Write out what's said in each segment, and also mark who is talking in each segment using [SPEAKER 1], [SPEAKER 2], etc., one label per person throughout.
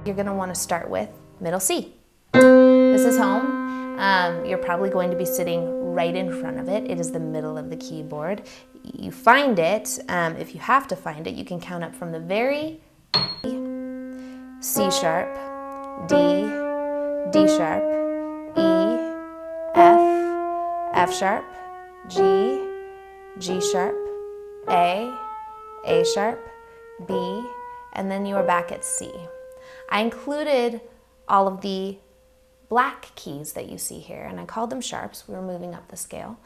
[SPEAKER 1] You're going to want to start with middle C. This is home. You're probably going to be sitting right in front of it. It is the middle of the keyboard. You find it, if you have to find it, you can count up from the very C sharp, D, D sharp, E, F sharp, G, G sharp, A sharp, B, and then you are back at C. I included all of the black keys that you see here, and I called them sharps. We were moving up the scale.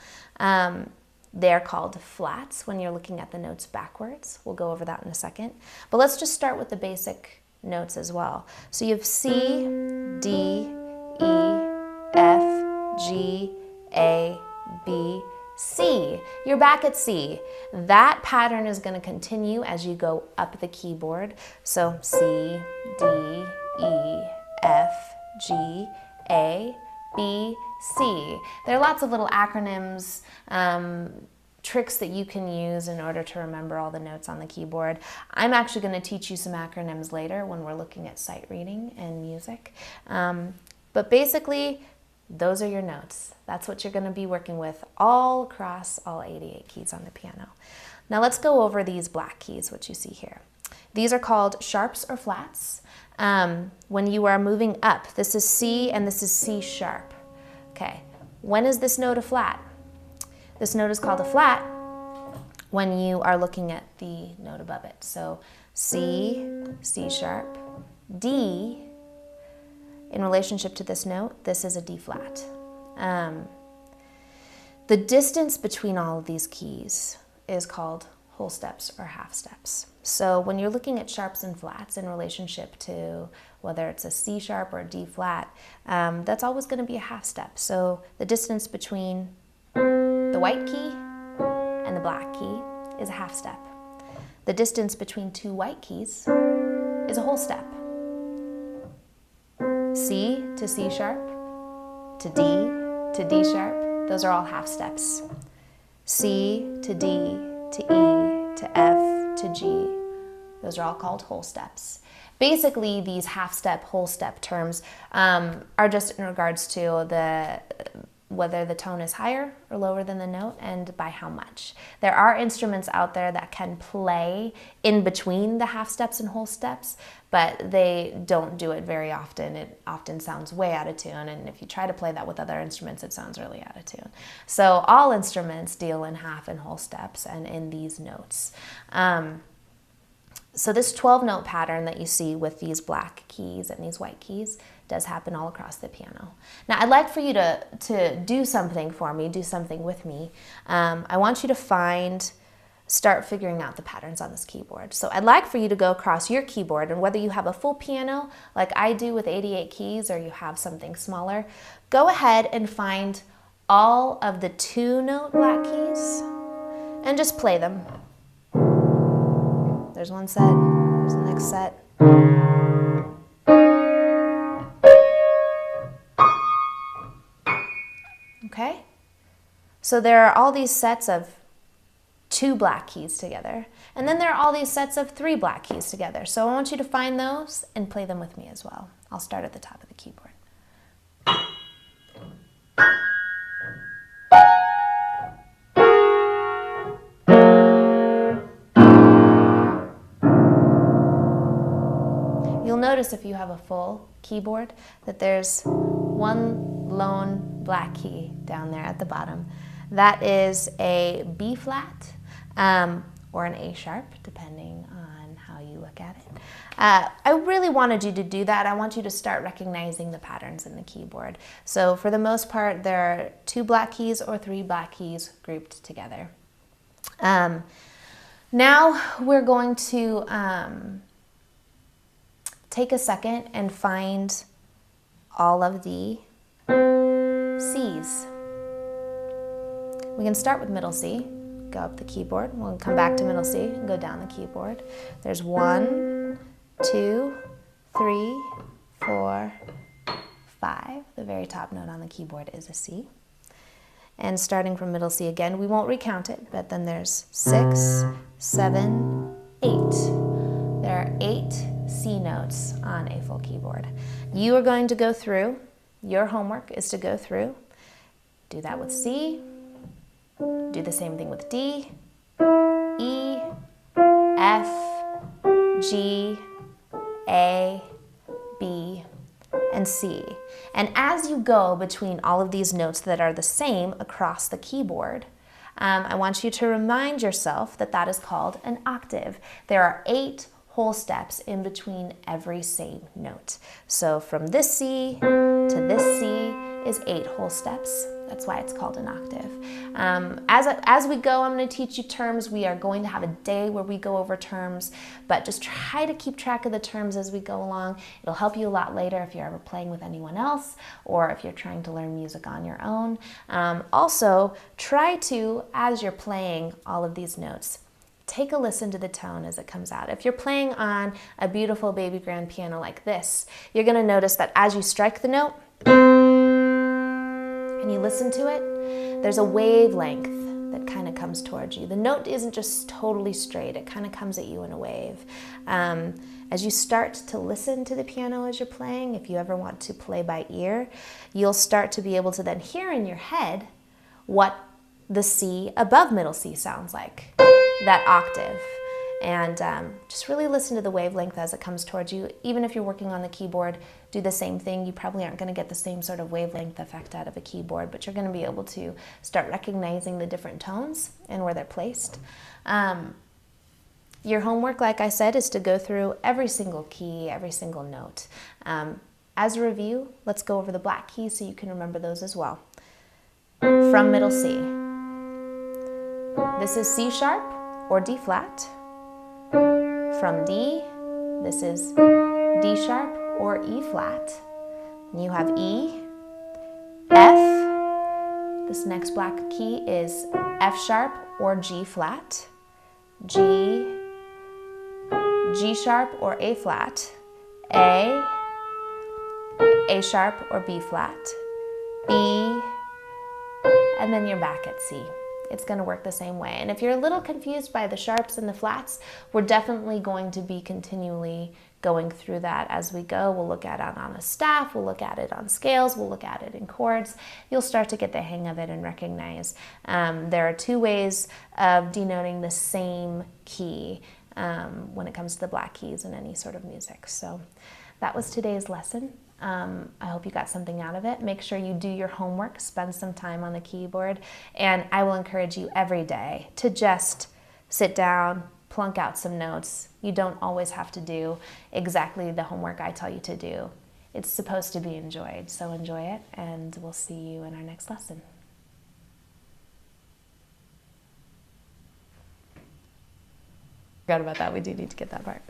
[SPEAKER 1] They're called flats when you're looking at the notes backwards. We'll go over that in a second. But let's just start with the basic notes as well. So you have C, D, E, F, G, A, B, C. You're back at C. That pattern is going to continue as you go up the keyboard. So C, D, E, F, G, A, B, C. There are lots of little acronyms, tricks that you can use in order to remember all the notes on the keyboard. I'm actually going to teach you some acronyms later when we're looking at sight reading and music. But basically, those are your notes. That's what you're going to be working with all across all 88 keys on the piano. Now let's go over these black keys, which you see here. These are called sharps or flats. When you are moving up, this is C and this is C sharp. Okay, when is this note a flat? This note is called a flat when you are looking at the note above it. So C, C sharp, D, in relationship to this note, this is a D flat. The distance between all of these keys is called whole steps or half steps. So when you're looking at sharps and flats in relationship to whether it's a C sharp or a D flat, that's always going to be a half step. So the distance between the white key and the black key is a half step. The distance between two white keys is a whole step. C to C sharp, to D sharp, those are all half steps. C to D to E to F to G, those are all called whole steps. Basically, these half step, whole step terms are just in regards to whether the tone is higher or lower than the note and by how much. There are instruments out there that can play in between the half steps and whole steps, but they don't do it very often. It often sounds way out of tune, and if you try to play that with other instruments, it sounds really out of tune. So all instruments deal in half and whole steps and in these notes. So this 12-note pattern that you see with these black keys and these white keys does happen all across the piano. Now I'd like for you to do something for me, do something with me. I want you to start figuring out the patterns on this keyboard. So I'd like for you to go across your keyboard, and whether you have a full piano like I do with 88 keys or you have something smaller, go ahead and find all of the 2-note black keys and just play them. There's one set, there's the next set. Okay? So there are all these sets of 2 black keys together, and then there are all these sets of 3 black keys together. So I want you to find those and play them with me as well. I'll start at the top of the keyboard. You'll notice if you have a full keyboard that there's one lone black key down there at the bottom. That is a B flat or an A sharp, depending on how you look at it. I really wanted you to do that. I want you to start recognizing the patterns in the keyboard. So for the most part, there are 2 black keys or 3 black keys grouped together. Now we're going to take a second and find all of the C's. We can start with middle C, go up the keyboard, we'll come back to middle C and go down the keyboard. There's 1, 2, 3, 4, 5. The very top note on the keyboard is a C. And starting from middle C again, we won't recount it, but then there's 6, 7, 8. There are 8 C notes on a full keyboard. You are going to go through, your homework is to go through, do that with C, do the same thing with D, E, F, G, A, B, and C. And as you go between all of these notes that are the same across the keyboard, I want you to remind yourself that that is called an octave. There are 8 whole steps in between every same note. So from this C to this C is 8 whole steps. That's why it's called an octave. As we go, I'm going to teach you terms. We are going to have a day where we go over terms, but just try to keep track of the terms as we go along. It'll help you a lot later if you're ever playing with anyone else or if you're trying to learn music on your own. Also, try to, as you're playing all of these notes, take a listen to the tone as it comes out. If you're playing on a beautiful baby grand piano like this, you're going to notice that as you strike the note, and you listen to it, there's a wavelength that kind of comes towards you. The note isn't just totally straight, it kind of comes at you in a wave. As you start to listen to the piano as you're playing, if you ever want to play by ear, you'll start to be able to then hear in your head what the C above middle C sounds like, that octave. And just really listen to the wavelength as it comes towards you. Even if you're working on the keyboard, do the same thing. You probably aren't going to get the same sort of wavelength effect out of a keyboard, but you're going to be able to start recognizing the different tones and where they're placed. Your homework, like I said, is to go through every single key, every single note. As a review, let's go over the black keys so you can remember those as well. From middle C. This is C sharp or D flat. From D, this is D sharp or E flat. And you have E, F. This next black key is F sharp or G flat. G, G sharp or A flat. A sharp or B flat. B, and then you're back at C. It's going to work the same way. And if you're a little confused by the sharps and the flats, we're definitely going to be continually going through that as we go. We'll look at it on a staff, we'll look at it on scales, we'll look at it in chords. You'll start to get the hang of it and recognize there are 2 ways of denoting the same key when it comes to the black keys in any sort of music. So that was today's lesson. I hope you got something out of it. Make sure you do your homework, spend some time on the keyboard, and I will encourage you every day to just sit down, plunk out some notes. You don't always have to do exactly the homework I tell you to do. It's supposed to be enjoyed, so enjoy it, and we'll see you in our next lesson. Forgot about that, we do need to get that part.